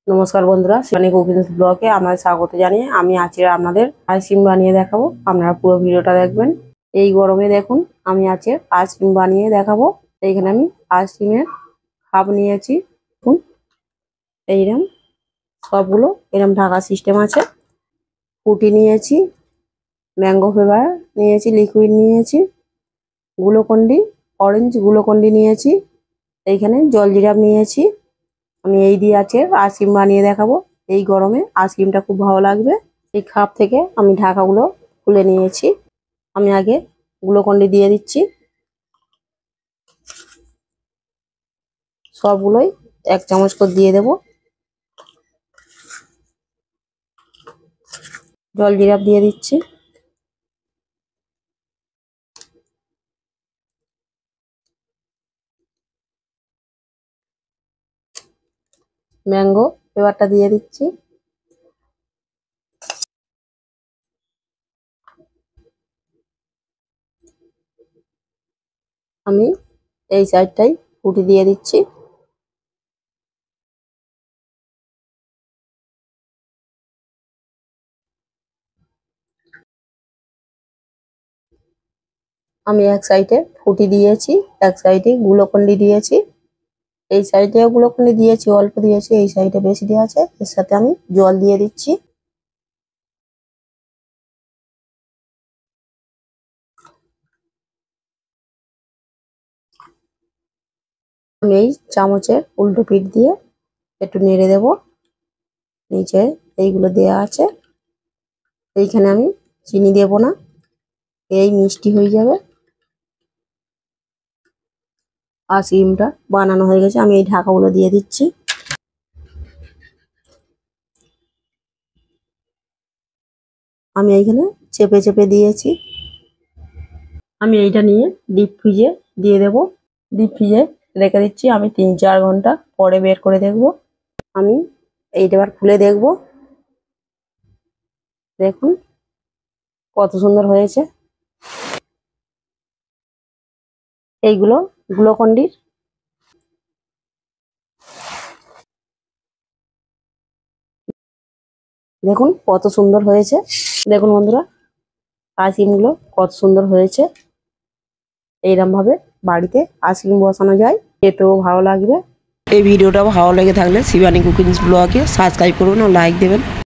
নমস্কার বন্ধুরা, শিবানী কুকিংস ব্লগে আপনাদের স্বাগত জানিয়ে আমি আজকে আপনাদের আইসক্রিম বানিয়ে দেখাবো। আপনারা পুরো ভিডিওটা দেখবেন। এই গরমে দেখুন আমি আজকে আইসক্রিম বানিয়ে দেখাবো। এইখানে আমি আইসক্রিমের কাপ নিয়েছি। দেখুন এইরকম সবগুলো এরকম ঢাকা সিস্টেম আছে। ফুটি নিয়েছি, ম্যাঙ্গো ফ্লেভার নিয়েছি, লিকুইড নিয়েছি, গ্লুকন্ডি অরেঞ্জ গ্লুকন্ডি নিয়েছি, এইখানে জল জিরাপ নিয়েছি। আমি এই দিয়ে আছে আইসক্রিম বানিয়ে দেখাবো। এই গরমে আইসক্রিমটা খুব ভালো লাগবে। এই কাপ থেকে আমি ঢাকাগুলো খুলে নিয়েছি। আমি আগে গ্লুকন্ডি দিয়ে দিচ্ছি। সবগুলোই 1 চামচ করে দিয়ে দেব। জল জিরাপ দিয়ে দিচ্ছি। ম্যাঙ্গো ফ্লেভারটা দিয়ে দিচ্ছি। আমি এই সাইডটাই ফুটি দিয়ে দিচ্ছি। আমি এক সাইডে ফুটি দিয়েছি, এক সাইডে গ্লুকন্ডি দিয়েছি। এই সাইডে গ্লুকন্ডি দিয়েছি, অল্প দিয়েছি, এই সাইডে বেশি দেওয়া আছে। এর সাথে আমি জল দিয়ে দিচ্ছি। আমি এই চামচের উল্টো পিঠ দিয়ে একটু নেড়ে দেব। নিচে এইগুলো দেয়া আছে। এইখানে আমি চিনি দেব না, এই মিষ্টি হয়ে যাবে। আইসক্রিমটা বানানো হয়ে গেছে। আমি এই ঢাকাগুলো দিয়ে দিচ্ছি। আমি এইখানে চেপে চেপে দিয়েছি। আমি এইটা নিয়ে ডিপ ফ্রিজে দিয়ে দেব। ডিপ ফ্রিজে রেখে দিচ্ছি। আমি 3-4 ঘন্টা পরে বের করে দেখব। আমি এইটা এবার খুলে দেখব। দেখুন কত সুন্দর হয়েছে। এইগুলো গ্লুকন্ডির। দেখুন কত সুন্দর হয়েছে। দেখুন বন্ধুরা আইসক্রিমগুলো কত সুন্দর হয়েছে। এইরকম ভাবে বাড়িতে আইসক্রিম বসানো যায়, খেতেও ভালো লাগবে। এই ভিডিওটা ভালো লেগে থাকলে শিবানী কুকিংস ব্লগে সাবস্ক্রাইব করুন ও লাইক দেবেন।